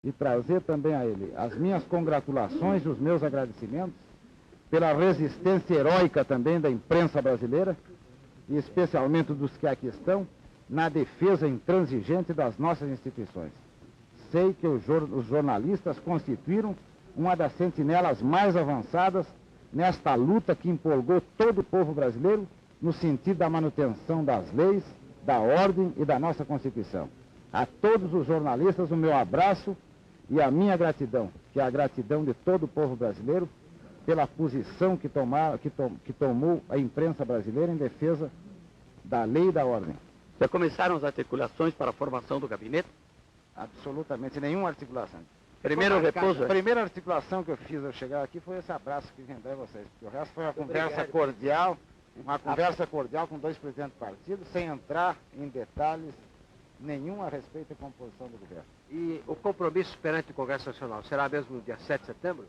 e trazer também a ele as minhas congratulações e os meus agradecimentos pela resistência heróica também da imprensa brasileira, e especialmente dos que aqui estão, na defesa intransigente das nossas instituições. Sei que os jornalistas constituíram uma das sentinelas mais avançadas nesta luta que empolgou todo o povo brasileiro no sentido da manutenção das leis, da ordem e da nossa Constituição. A todos os jornalistas o meu abraço e a minha gratidão, que é a gratidão de todo o povo brasileiro, pela posição que tomou a imprensa brasileira em defesa da lei e da ordem. Já começaram as articulações para a formação do gabinete? Absolutamente nenhuma articulação. Primeiro repouso? A primeira articulação que eu fiz ao chegar aqui foi esse abraço que vim dar a vocês, porque o resto foi uma conversa cordial com dois presidentes do partido, sem entrar em detalhes nenhum a respeito da composição do governo. E o compromisso perante o Congresso Nacional será mesmo no dia 7 de setembro?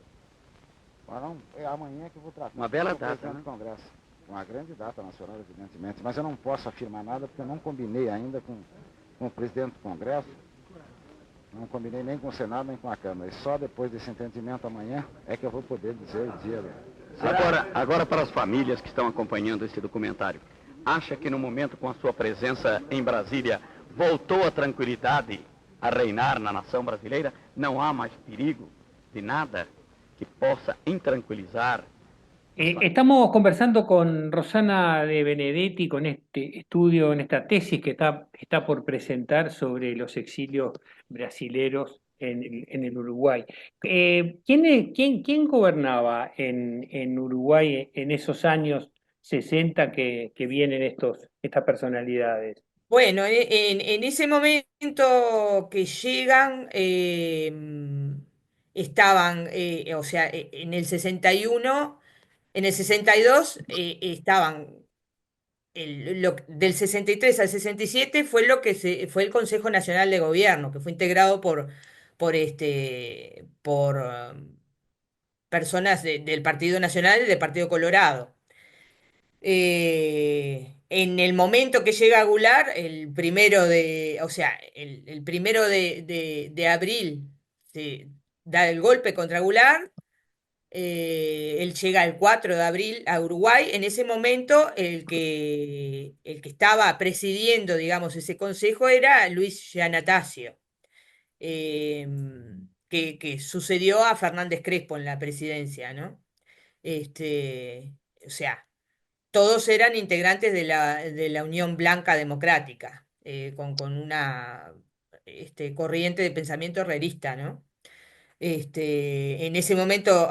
Não, é amanhã que eu vou tratar. Uma bela com o data, presidente né? do Congresso. Uma grande data nacional, evidentemente, mas eu não posso afirmar nada porque eu não combinei ainda com o presidente do Congresso, não combinei nem com o Senado nem com a Câmara. E só depois desse entendimento amanhã é que eu vou poder dizer o dia. Agora para as famílias que estão acompanhando esse documentário, acha que no momento com a sua presença em Brasília voltou a tranquilidade a reinar na nação brasileira? Não há mais perigo de nada que possa intranquilizar? Estamos conversando con Rosana de Benedetti con este estudio, en esta tesis que está por presentar sobre los exilios brasileros en el Uruguay. ¿Quién gobernaba en Uruguay en esos años 60 que vienen estas personalidades? Bueno, en ese momento que llegan, estaban, o sea, en el 61, en el 62 estaban, del 63 al 67 fue fue el Consejo Nacional de Gobierno, que fue integrado por personas del Partido Nacional y del Partido Colorado. En el momento que llega Goulart, o sea, el primero de abril se da el golpe contra Goulart. Él llega el 4 de abril a Uruguay. En ese momento, el que estaba presidiendo, digamos, ese consejo era Luis Giannatasio, eh, que sucedió a Fernández Crespo en la presidencia, ¿no? O sea, todos eran integrantes de la Unión Blanca Democrática, con una corriente de pensamiento herrerista, ¿no? En ese momento,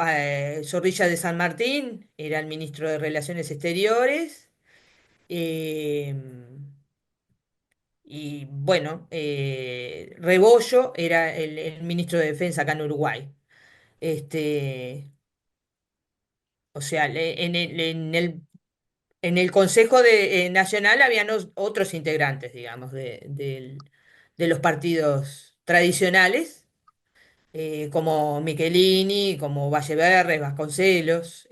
Zorrilla de San Martín era el ministro de Relaciones Exteriores, eh, y bueno, Rebollo era el ministro de Defensa acá en Uruguay. Este, o sea, en el Consejo Nacional habían otros integrantes, digamos, de los partidos tradicionales, como Michelini, como Valleverres, Vasconcelos,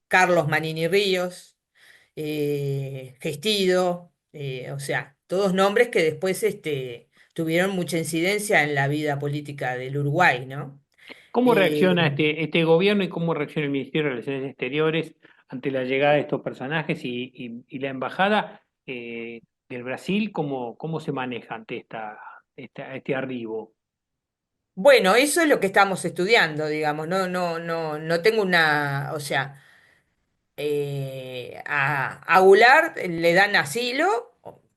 Carlos Manini Ríos, Gestido, o sea, todos nombres que después tuvieron mucha incidencia en la vida política del Uruguay, ¿no? ¿Cómo reacciona Eh, este gobierno y cómo reacciona el Ministerio de Relaciones Exteriores ante la llegada de estos personajes y la embajada del Brasil? ¿Cómo se maneja ante este arribo? bueno, eso es lo que estamos estudiando, digamos, no tengo o sea, a Goulart le dan asilo,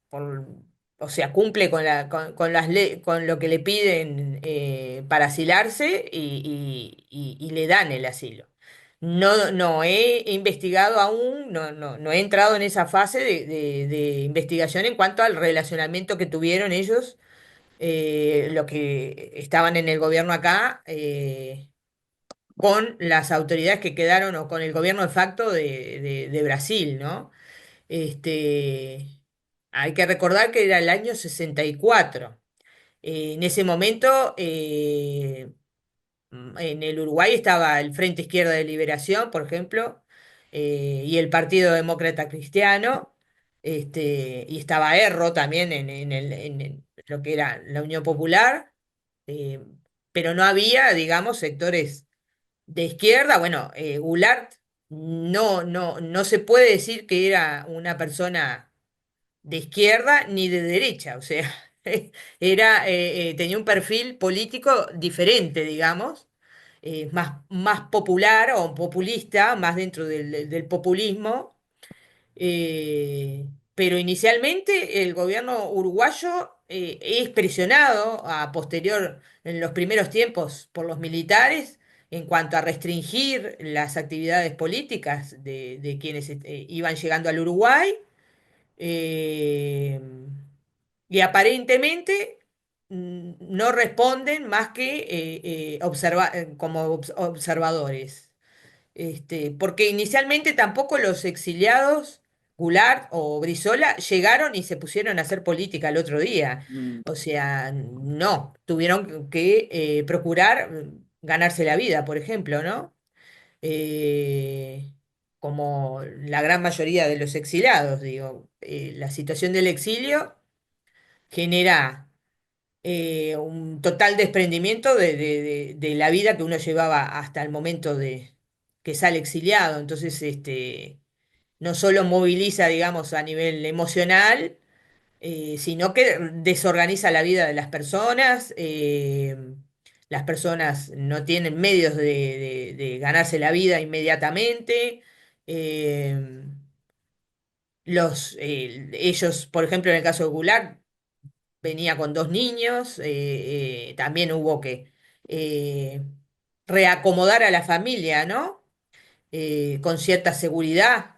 por- o sea, cumple con con lo que le piden para asilarse y le dan el asilo. No he investigado aún, no he entrado en esa fase de investigación en cuanto al relacionamiento que tuvieron ellos, los que estaban en el gobierno acá, con las autoridades que quedaron o con el gobierno de facto de Brasil, ¿no? Este, Hay que recordar que era el año 64. En ese momento, en el Uruguay estaba el Frente Izquierda de Liberación, por ejemplo, y el Partido Demócrata Cristiano, y estaba Erro también en lo que era la Unión Popular. eh, pero no había, digamos, sectores de izquierda. Bueno, Goulart no se puede decir que era una persona de izquierda ni de derecha, o sea, tenía un perfil político diferente, digamos, más popular o populista, más dentro del populismo. Pero inicialmente el gobierno uruguayo es presionado a posterior, en los primeros tiempos, por los militares en cuanto a restringir las actividades políticas de quienes iban llegando al Uruguay. eh, y aparentemente no responden más que como observadores. Porque inicialmente tampoco los exiliados, Goulart o Brizola, llegaron y se pusieron a hacer política el otro día. Mm. O sea, no, tuvieron que procurar ganarse la vida, por ejemplo, ¿no? Eh, Como la gran mayoría de los exiliados, digo. La situación del exilio genera un total desprendimiento de la vida que uno llevaba hasta el momento de que sale exiliado. Entonces, no solo moviliza, digamos, a nivel emocional, sino que desorganiza la vida de las personas. Las personas no tienen medios de ganarse la vida inmediatamente. eh, ellos, por ejemplo, en el caso de Goulart, venía con dos niños. También hubo que eh, reacomodar a la familia, ¿no? Con cierta seguridad,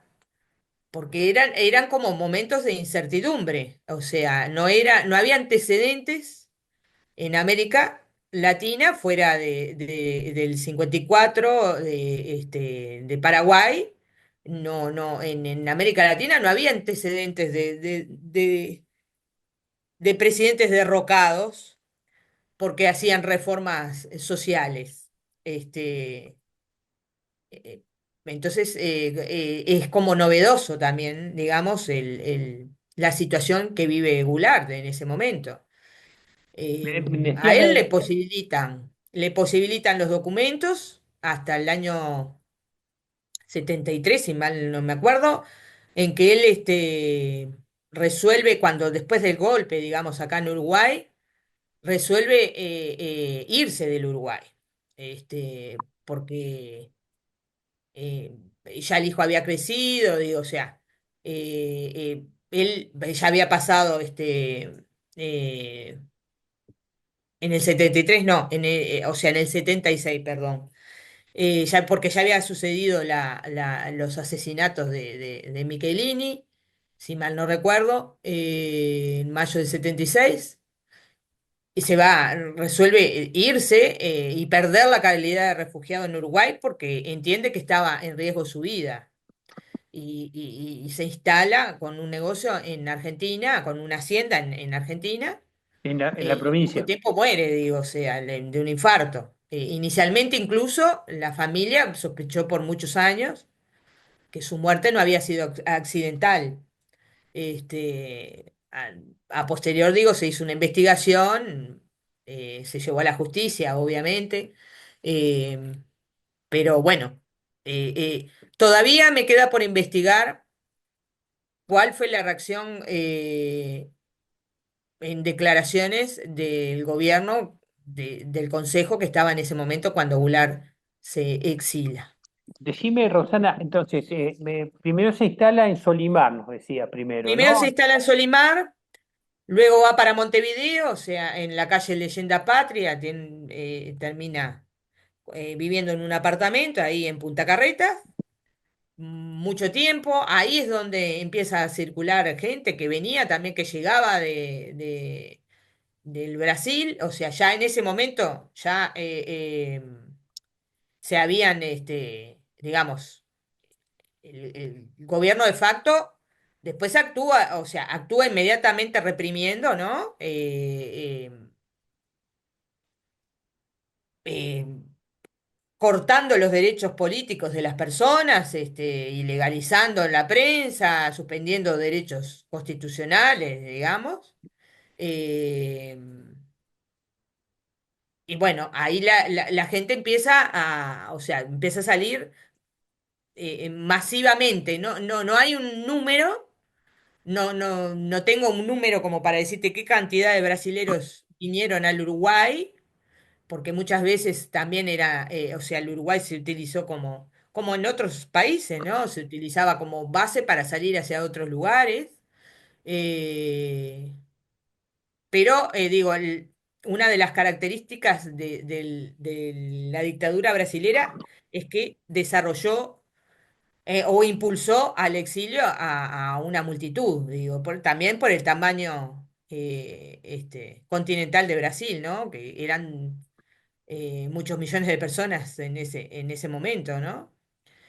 porque eran como momentos de incertidumbre. O sea, no había antecedentes en América Latina fuera del 54, de Paraguay. No, en América Latina no había antecedentes de presidentes derrocados porque hacían reformas sociales. Este, eh, entonces, es como novedoso también, digamos, la situación que vive Goulart en ese momento. Me A decías él de- le posibilitan los documentos hasta el año 73, si mal no me acuerdo, en que él resuelve, cuando después del golpe, digamos, acá en Uruguay, resuelve irse del Uruguay, porque ya el hijo había crecido, digo, o sea, él ya había pasado eh, en el 73, no, o sea, en el 76, perdón. Ya, porque ya había sucedido los asesinatos de Michelini, si mal no recuerdo, en mayo del 76. Y se va, resuelve irse y perder la calidad de refugiado en Uruguay porque entiende que estaba en riesgo su vida. Y se instala con un negocio en Argentina, con una hacienda en Argentina. en la En poco provincia. tiempo muere, digo, o sea, de un infarto. Inicialmente incluso la familia sospechó por muchos años que su muerte no había sido accidental. A posterior, digo, se hizo una investigación, se llevó a la justicia, obviamente, eh, pero bueno, todavía me queda por investigar cuál fue la reacción en declaraciones del gobierno, del consejo que estaba en ese momento cuando Goulart se exila. Decime, Rosana, entonces, primero se instala en Solimar, nos decía primero, Primero se ¿no? instala en Solimar. Luego va para Montevideo, o sea, en la calle Leyenda Patria, termina viviendo en un apartamento ahí en Punta Carretas, mucho tiempo. Ahí es donde empieza a circular gente que venía también, que llegaba del Brasil. O sea, ya en ese momento ya se habían, digamos, el gobierno de facto después actúa, o sea, actúa inmediatamente reprimiendo, ¿no? Eh, Cortando los derechos políticos de las personas, ilegalizando la prensa, suspendiendo derechos constitucionales, digamos. Eh, y bueno, ahí la gente empieza o sea, empieza a salir masivamente, no hay un número, no tengo un número como para decirte qué cantidad de brasileros vinieron al Uruguay, porque muchas veces también era, o sea, el Uruguay se utilizó como en otros países, ¿no? Se utilizaba como base para salir hacia otros lugares. eh, pero digo, una de las características de la dictadura brasilera es que desarrolló o impulsó al exilio a una multitud, digo, también por el tamaño continental de Brasil, ¿no? Que eran muchos millones de personas en ese momento, ¿no?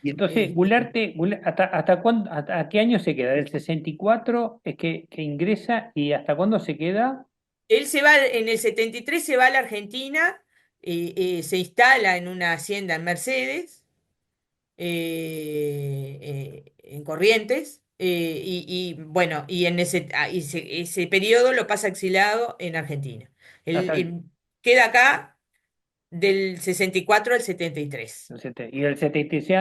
Y entonces, Este, ¿hasta cuándo, hasta qué año se queda? ¿Del 64 es que ingresa y hasta cuándo se queda? él se va, en el 73 se va a la Argentina, se instala en una hacienda en Mercedes, en Corrientes, bueno, y en ese periodo lo pasa exilado en Argentina. Hasta Él queda acá del 64 al 73. y del 76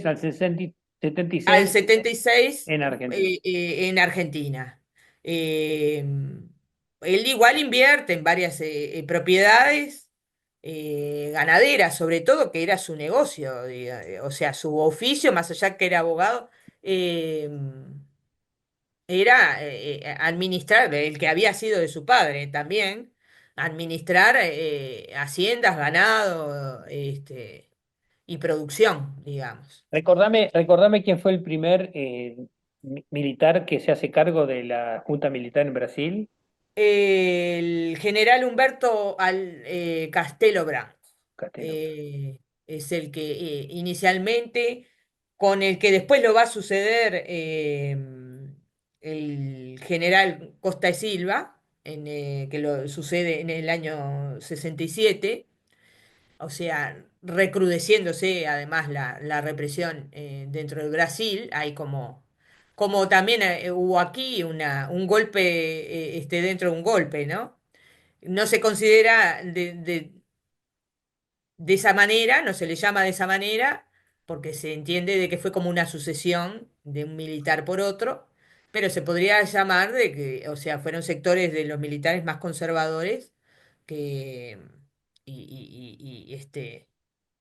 al 76 Al 76 en Argentina. en Argentina. Eh, Él igual invierte en varias propiedades ganaderas, sobre todo, que era su negocio, o sea, su oficio, más allá que era abogado, eh, era administrar, el que había sido de su padre también, administrar haciendas, ganado, y producción, digamos. Recordame quién fue el primer militar que se hace cargo de la Junta Militar en Brasil. El general Humberto Castelo Branco Castelo. eh, es el que inicialmente, con el que después lo va a suceder el general Costa y Silva, que lo sucede en el año 67, o sea, recrudeciéndose además la represión dentro de Brasil, hay como también hubo aquí un golpe dentro de un golpe, ¿no? No se considera de esa manera, no se le llama de esa manera, porque se entiende de que fue como una sucesión de un militar por otro, pero se podría llamar de que, o sea, fueron sectores de los militares más conservadores que, y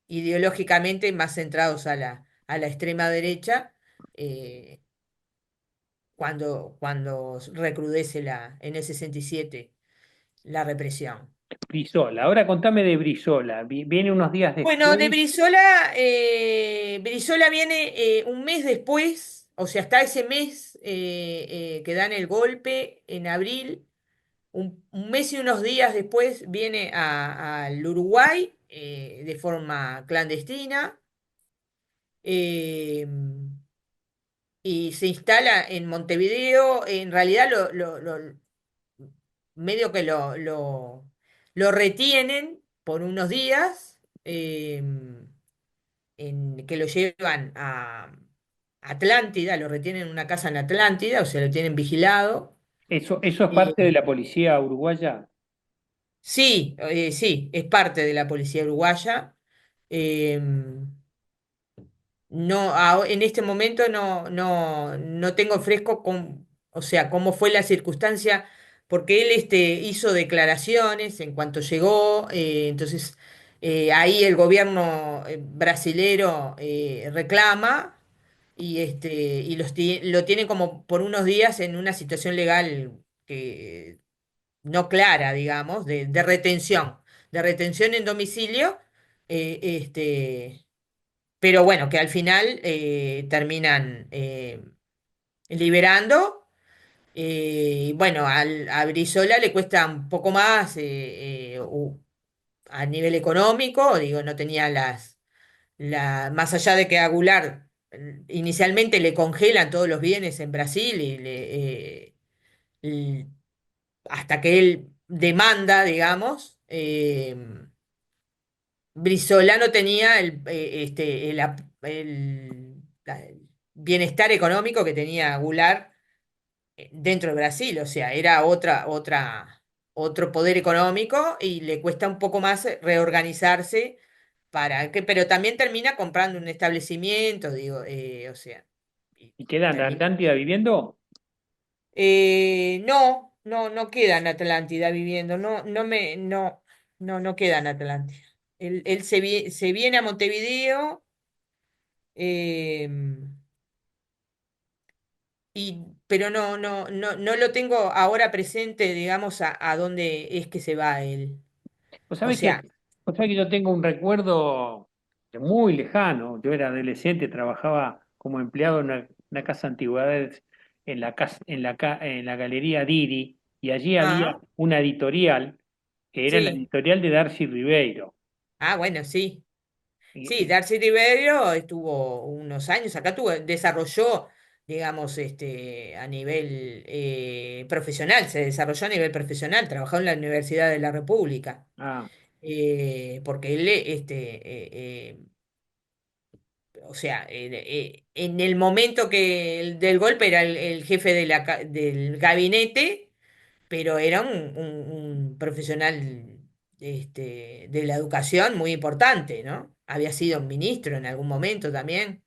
ideológicamente más centrados a la extrema derecha, eh, cuando recrudece en el 67 la represión. Brizola. Ahora contame de Brizola. Viene unos días Bueno, de después. Brizola viene un mes después, o sea, hasta ese mes que dan el golpe en abril, un mes y unos días después viene al Uruguay de forma clandestina. eh, y se instala en Montevideo. En realidad medio que lo retienen por unos días, que lo llevan a Atlántida, lo retienen en una casa en Atlántida, o sea, lo tienen vigilado. Eso es Eh, parte de la policía uruguaya. sí, sí, es parte de la policía uruguaya. em, No, en este momento no tengo fresco o sea, cómo fue la circunstancia, porque él hizo declaraciones en cuanto llegó, entonces ahí el gobierno brasilero reclama y lo tiene como por unos días en una situación legal que no clara, digamos, de retención en domicilio. eh, este pero bueno, que al final terminan liberando. Bueno, a Brizola le cuesta un poco más a nivel económico, digo, no tenía más allá de que a Goulart inicialmente le congelan todos los bienes en Brasil y hasta que él demanda, digamos. Brizola no tenía el bienestar económico que tenía Goulart dentro de Brasil, o sea, era otro poder económico y le cuesta un poco más reorganizarse para que, pero también termina comprando un establecimiento, digo, o sea, ¿Y queda en la termina. Atlántida viviendo? No queda en Atlántida viviendo, no queda en Atlántida. Él se viene a Montevideo, eh, pero no lo tengo ahora presente, digamos, a dónde es que se va él. Vos O sabés sea, vos sabés que yo tengo un recuerdo muy lejano. Yo era adolescente, trabajaba como empleado en una casa de antigüedades en la galería Didi, y allí había ah, una editorial que era la sí, editorial de Darcy Ribeiro. bueno, sí. Sí, Y- Darcy Ribeiro estuvo unos años acá, desarrolló, digamos, a nivel profesional, se desarrolló a nivel profesional, trabajó en la Universidad de la República, ah, porque él, o sea, en el momento del golpe era el jefe del gabinete, pero era un profesional de la educación muy importante, ¿no? Había sido ministro en algún momento también.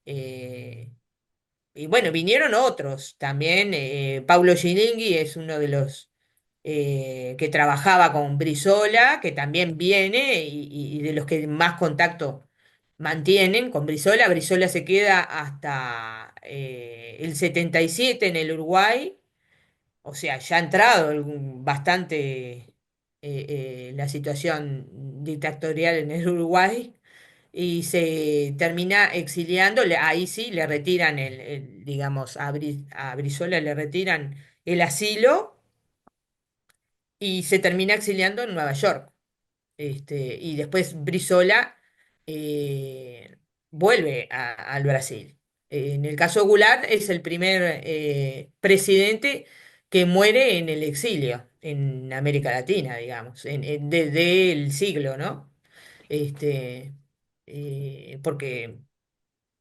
eh, y bueno, vinieron otros también. Paulo Gilingui es uno de los que trabajaba con Brizola, que también viene y de los que más contacto mantienen con Brizola. Brizola se queda hasta el 77 en el Uruguay, o sea, ya ha entrado bastante la situación dictatorial en el Uruguay y se termina exiliando, ahí sí le retiran digamos, a Brizola le retiran el asilo y se termina exiliando en Nueva York. Y después Brizola eh, vuelve al Brasil. En el caso Goulart es el primer presidente que muere en el exilio en América Latina, digamos, desde el siglo, ¿no? Este, porque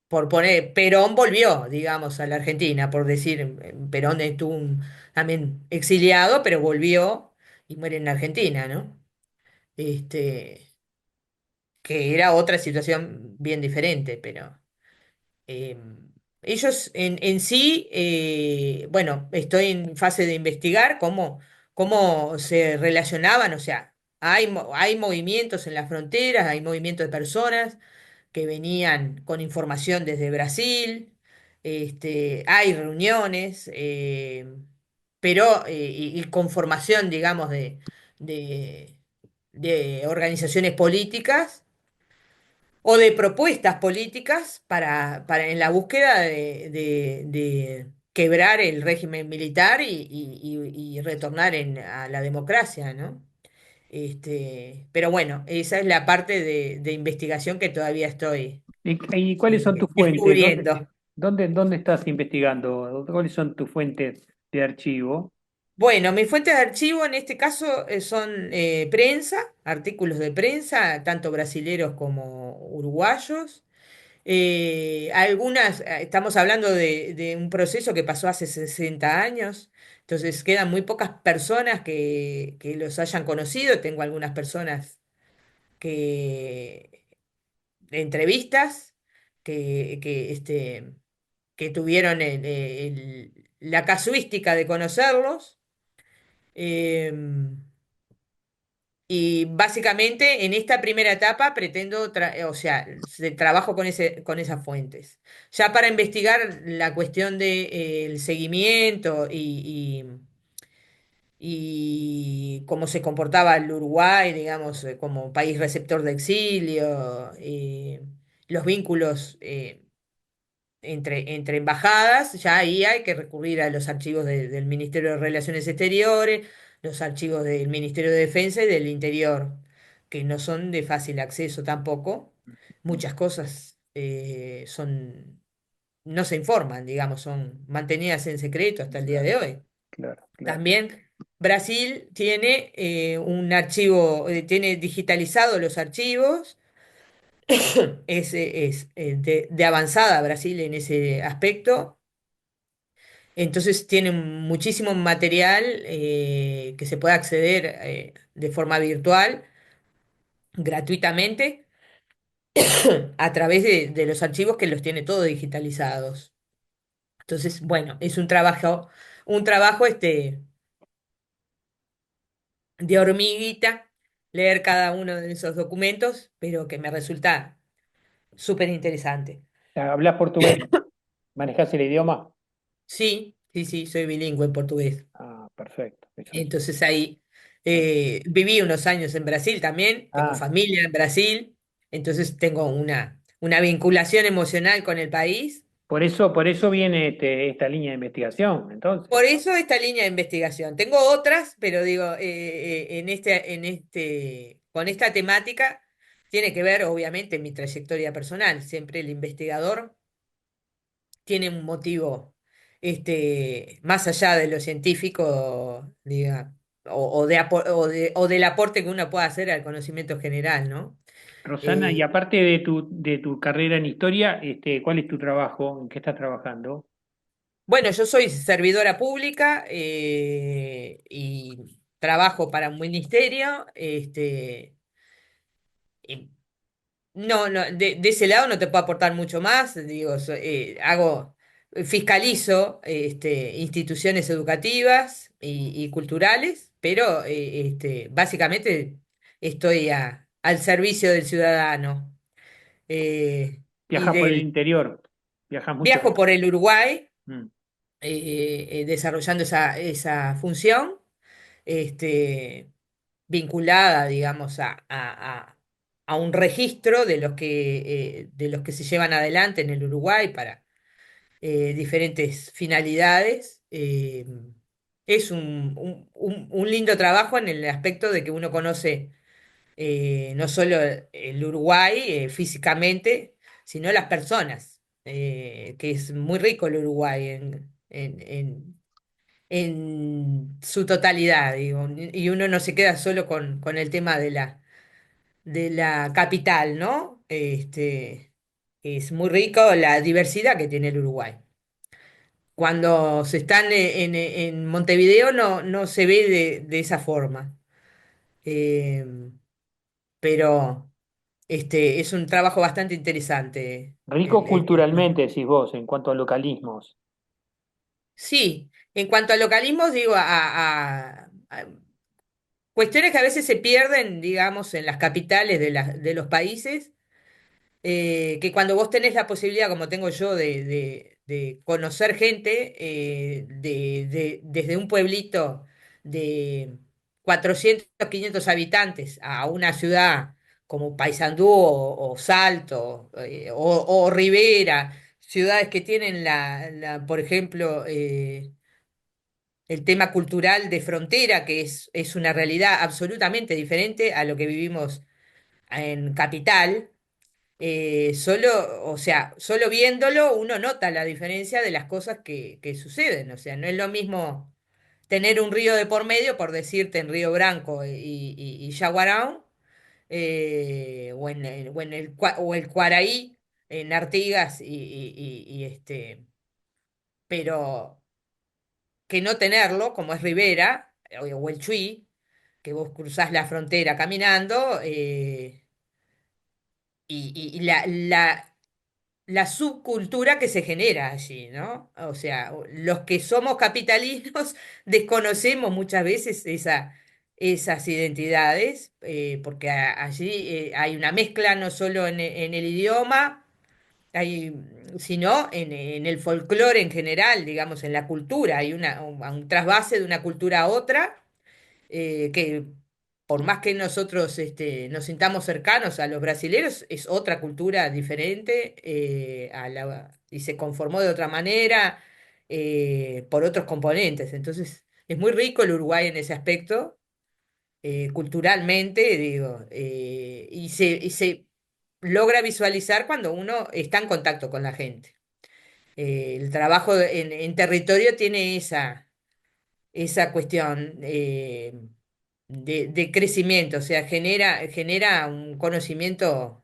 por poner, Perón volvió, digamos, a la Argentina, por decir, Perón estuvo también exiliado, pero volvió y muere en Argentina, ¿no? Este, que era otra situación bien diferente, pero eh, ellos en sí, bueno, estoy en fase de investigar cómo se relacionaban, o sea, hay movimientos en las fronteras, hay movimientos de personas que venían con información desde Brasil, hay reuniones, pero y conformación, digamos, de, de organizaciones políticas o de propuestas políticas para en la búsqueda de quebrar el régimen militar y retornar a la democracia, ¿no? Pero bueno, esa es la parte de investigación que todavía estoy y cuáles son tus fuentes? descubriendo. Dónde estás investigando? ¿Cuáles son tus fuentes de archivo? Bueno, mis fuentes de archivo en este caso son prensa, artículos de prensa, tanto brasileros como uruguayos. Estamos hablando de un proceso que pasó hace 60 años, entonces quedan muy pocas personas que los hayan conocido. Tengo algunas personas de entrevistas que tuvieron la casuística de conocerlos. em, Y básicamente en esta primera etapa pretendo, o sea, trabajo con esas fuentes. Ya para investigar la cuestión del seguimiento y cómo se comportaba el Uruguay, digamos, como país receptor de exilio, los vínculos entre embajadas, ya ahí hay que recurrir a los archivos del Ministerio de Relaciones Exteriores, los archivos del Ministerio de Defensa y del Interior, que no son de fácil acceso tampoco. Muchas cosas no se informan, digamos, son mantenidas en secreto hasta el día Claro, de hoy. claro, claro. También Brasil tiene un archivo, tiene digitalizado los archivos. Es de avanzada Brasil en ese aspecto. Entonces tienen muchísimo material que se puede acceder de forma virtual, gratuitamente, a través de los archivos que los tiene todos digitalizados. Entonces, bueno, es un trabajo de hormiguita, leer cada uno de esos documentos, pero que me resulta súper interesante. ¿Hablas portugués? ¿Manejás el idioma? Sí, sí, sí, soy bilingüe en portugués. Ah, perfecto. Eso es. Entonces ahí viví unos años en Brasil también, tengo Ah, familia en Brasil, entonces tengo una vinculación emocional con el país. por eso viene esta línea de investigación, entonces. Por eso esta línea de investigación. Tengo otras, pero digo, con esta temática tiene que ver, obviamente, mi trayectoria personal. Siempre el investigador tiene un motivo, más allá de lo científico, diga, o del aporte que uno pueda hacer al conocimiento general, ¿no? Rosana, y Eh, aparte de tu carrera en historia, ¿cuál es tu trabajo? ¿En qué estás trabajando? bueno, yo soy servidora pública y trabajo para un ministerio, y no, no, de ese lado no te puedo aportar mucho más, digo, fiscalizo instituciones educativas y culturales, pero básicamente estoy al servicio del ciudadano. Y Viajas por el interior, viajas mucho. viajo por el Uruguay Mm. desarrollando esa función, este, vinculada, digamos, a un registro de los que se llevan adelante en el Uruguay para diferentes finalidades. Es un lindo trabajo en el aspecto de que uno conoce no solo el Uruguay físicamente, sino las personas, que es muy rico el Uruguay en su totalidad, digo, y uno no se queda solo con el tema de la capital, ¿no? Es muy rico la diversidad que tiene el Uruguay. Cuando se están en Montevideo no se ve de esa forma. Eh, pero es un trabajo bastante interesante. Rico culturalmente, decís vos, en cuanto a localismos. Sí, en cuanto a localismos, digo, a cuestiones que a veces se pierden, digamos, en las capitales de los países, que cuando vos tenés la posibilidad, como tengo yo, de conocer gente desde un pueblito de 400 500 habitantes a una ciudad como Paysandú o Salto o Rivera, ciudades que tienen por ejemplo, el tema cultural de frontera, que es una realidad absolutamente diferente a lo que vivimos en capital. O sea, solo viéndolo uno nota la diferencia de las cosas que suceden. O sea, no es lo mismo tener un río de por medio, por decirte, en Río Branco y Yaguarão, o el Cuaraí, en Artigas, pero que no tenerlo, como es Rivera, o el Chuy, que vos cruzás la frontera caminando, y la subcultura que se genera allí, ¿no? O sea, los que somos capitalinos desconocemos muchas veces esas identidades, porque allí hay una mezcla no solo en el idioma, sino en el folclore en general, digamos, en la cultura. Hay un trasvase de una cultura a otra que por más que nosotros nos sintamos cercanos a los brasileros, es otra cultura diferente y se conformó de otra manera por otros componentes. Entonces, es muy rico el Uruguay en ese aspecto, culturalmente, digo, y se logra visualizar cuando uno está en contacto con la gente. El trabajo en territorio tiene esa cuestión de crecimiento, o sea, genera un conocimiento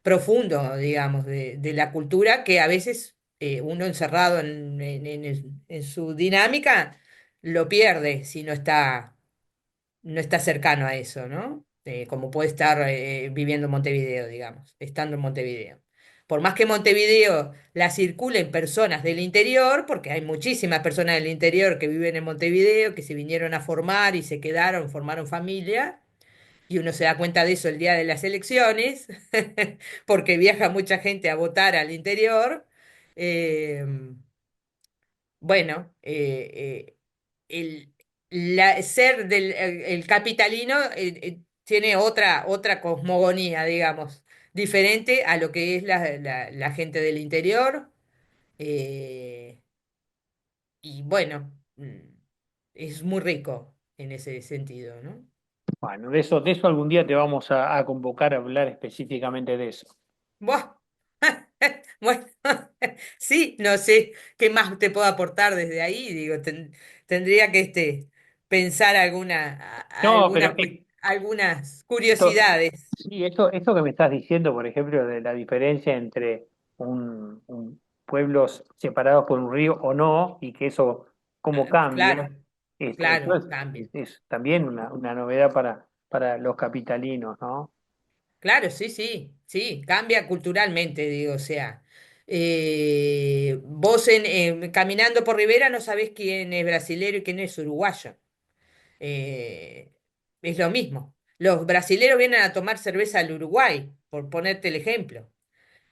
profundo, digamos, de la cultura que a veces uno encerrado en su dinámica lo pierde si no está cercano a eso, ¿no? Como puede estar viviendo en Montevideo, digamos, estando en Montevideo. Por más que Montevideo la circulen personas del interior, porque hay muchísimas personas del interior que viven en Montevideo, que se vinieron a formar y se quedaron, formaron familia, y uno se da cuenta de eso el día de las elecciones, porque viaja mucha gente a votar al interior. eh, bueno, ser el capitalino tiene otra cosmogonía, digamos, diferente a lo que es la gente del interior. eh, y bueno, es muy rico en ese sentido, ¿no? Bueno, de eso algún día te vamos a convocar a hablar específicamente de eso. Buah. Bueno, sí, no sé qué más te puedo aportar desde ahí. Digo, tendría que pensar No, pero algunas esto, curiosidades. sí, esto que me estás diciendo, por ejemplo, de la diferencia entre pueblos separados por un río o no, y que eso cómo Claro, cambia, esto claro, cambia. es también una novedad para los capitalinos, ¿no? Claro, sí, sí, sí, cambia culturalmente, digo, o sea, vos caminando por Rivera no sabés quién es brasilero y quién es uruguayo. Eh, es lo mismo. Los brasileros vienen a tomar cerveza al Uruguay, por ponerte el ejemplo.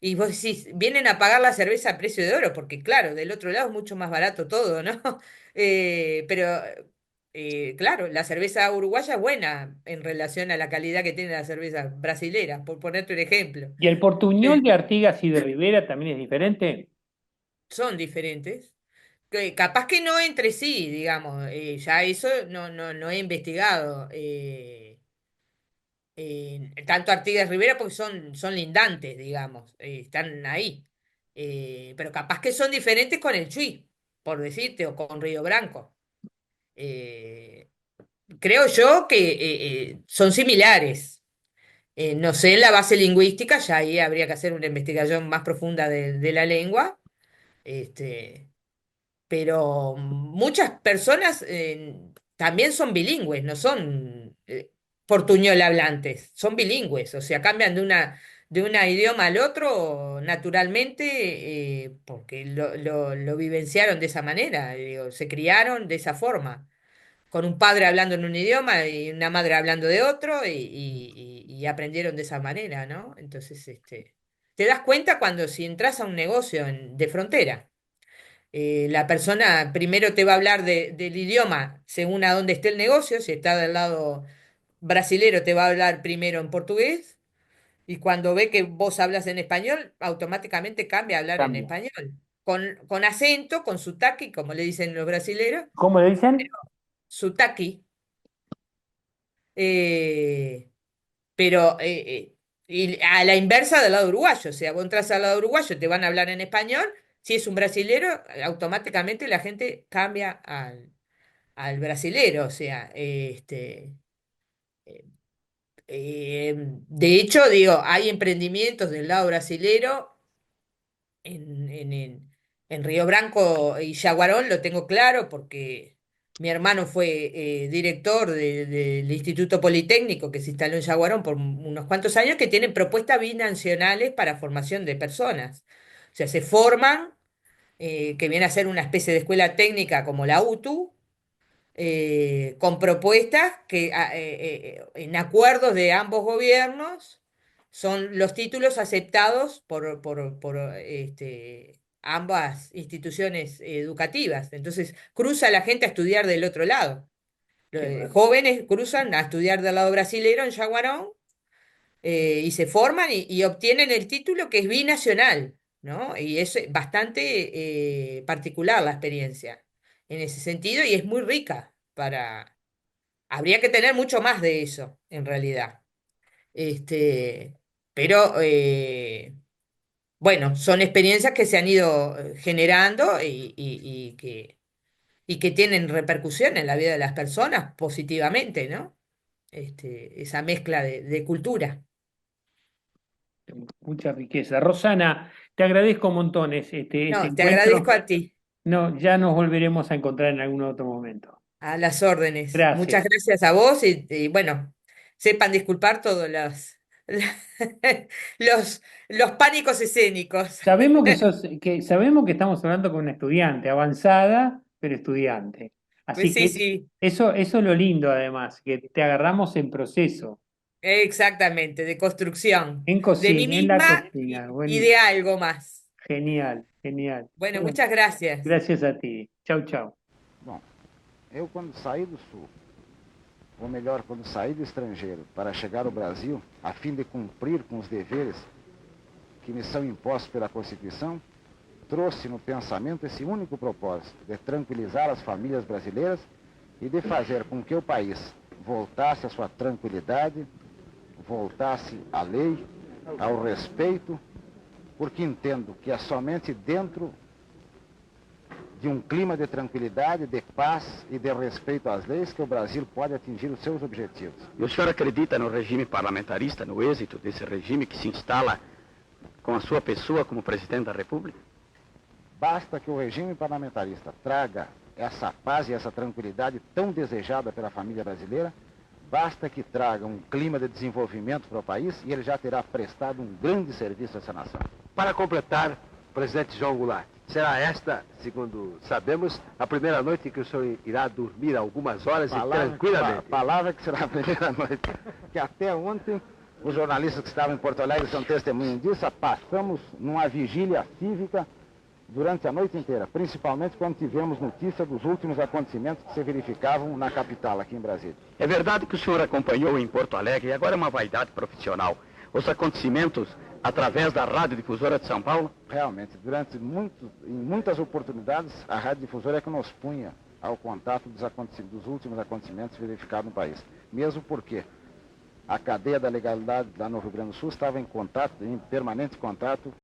Y vos decís, vienen a pagar la cerveza a precio de oro, porque claro, del otro lado es mucho más barato todo, ¿no? Pero claro, la cerveza uruguaya es buena en relación a la calidad que tiene la cerveza brasilera, por ponerte un ejemplo. ¿Y el portuñol de Artigas y de Rivera también es diferente? Son diferentes. Capaz que no entre sí, digamos, ya eso no he investigado. Tanto Artigas y Rivera porque son lindantes, digamos, están ahí. Pero capaz que son diferentes con el Chuy, por decirte, o con Río Branco. Eh, Creo yo que son similares. No sé, en la base lingüística, ya ahí habría que hacer una investigación más profunda de la lengua. Este, pero muchas personas también son bilingües, no son portuñol hablantes, son bilingües, o sea, cambian de una idioma al otro naturalmente porque lo vivenciaron de esa manera, digo, se criaron de esa forma, con un padre hablando en un idioma y una madre hablando de otro y aprendieron de esa manera, ¿no? Entonces, te das cuenta cuando si entras a un negocio de frontera. La persona primero te va a hablar del idioma según a dónde esté el negocio. Si está del lado brasilero, te va a hablar primero en portugués. Y cuando ve que vos hablas en español, automáticamente cambia a hablar en Cambia. español. Con acento, con sotaque, como le dicen los brasileros, ¿Cómo le dicen? sotaque. eh, pero y a la inversa del lado uruguayo. O sea, vos entras al lado uruguayo, te van a hablar en español. Si es un brasilero, automáticamente la gente cambia al brasilero, o sea, eh, de hecho, digo, hay emprendimientos del lado brasilero en, en, en, en Río Branco y Yaguarón, lo tengo claro porque mi hermano fue director del Instituto Politécnico que se instaló en Yaguarón por unos cuantos años, que tienen propuestas binacionales para formación de personas. O sea, se forman, que viene a ser una especie de escuela técnica como la UTU, con propuestas que en acuerdos de ambos gobiernos son los títulos aceptados por ambas instituciones educativas. Entonces cruza la gente a estudiar del otro lado. Qué bueno. Jóvenes cruzan a estudiar del lado brasilero en Yaguarón y se forman y obtienen el título que es binacional, ¿no? Y es bastante particular la experiencia en ese sentido y es muy rica para... Habría que tener mucho más de eso, en realidad. Este, pero bueno, son experiencias que se han ido generando y que tienen repercusión en la vida de las personas positivamente, ¿no? Esa mezcla de cultura. mucha riqueza. Rosana, te agradezco montones este No, te encuentro. agradezco a ti, No, ya nos volveremos a encontrar en algún otro momento. a las órdenes. Muchas Gracias. gracias a vos y bueno, sepan disculpar todos los, los pánicos escénicos. Sabemos que estamos hablando con una estudiante, avanzada, pero estudiante. Así Sí, que sí, eso es lo lindo además, que te agarramos en proceso, exactamente, de construcción, en de mí cocina, en la misma cocina. y de algo más. Genial, genial. Bueno, Bueno, muchas gracias. gracias a ti. Chau, chau. Bom, eu quando saí do Sul, ou melhor, quando saí do estrangeiro para chegar ao Brasil, a fim de cumprir com os deveres que me são impostos pela Constituição, trouxe no pensamento esse único propósito, de tranquilizar as famílias brasileiras e de fazer com que o país voltasse à sua tranquilidade, voltasse à lei, ao respeito, porque entendo que é somente dentro de um clima de tranquilidade, de paz e de respeito às leis que o Brasil pode atingir os seus objetivos. E o senhor acredita no regime parlamentarista, no êxito desse regime que se instala com a sua pessoa como presidente da República? Basta que o regime parlamentarista traga essa paz e essa tranquilidade tão desejada pela família brasileira, basta que traga um clima de desenvolvimento para o país e ele já terá prestado um grande serviço a essa nação. Para completar, presidente João Goulart, será esta, segundo sabemos, a primeira noite que o senhor irá dormir algumas horas e tranquilamente. Palavra que será a primeira noite. Que até ontem, os jornalistas que estavam em Porto Alegre são testemunhas disso, passamos numa vigília cívica durante a noite inteira, principalmente quando tivemos notícia dos últimos acontecimentos que se verificavam na capital, aqui em Brasília. É verdade que o senhor acompanhou em Porto Alegre, e agora é uma vaidade profissional, os acontecimentos através da Rádio Difusora de São Paulo? Realmente, em muitas oportunidades, a Rádio Difusora é que nos punha ao contato dos últimos acontecimentos verificados no país. Mesmo porque a cadeia da legalidade lá no Rio Grande do Sul estava em permanente contato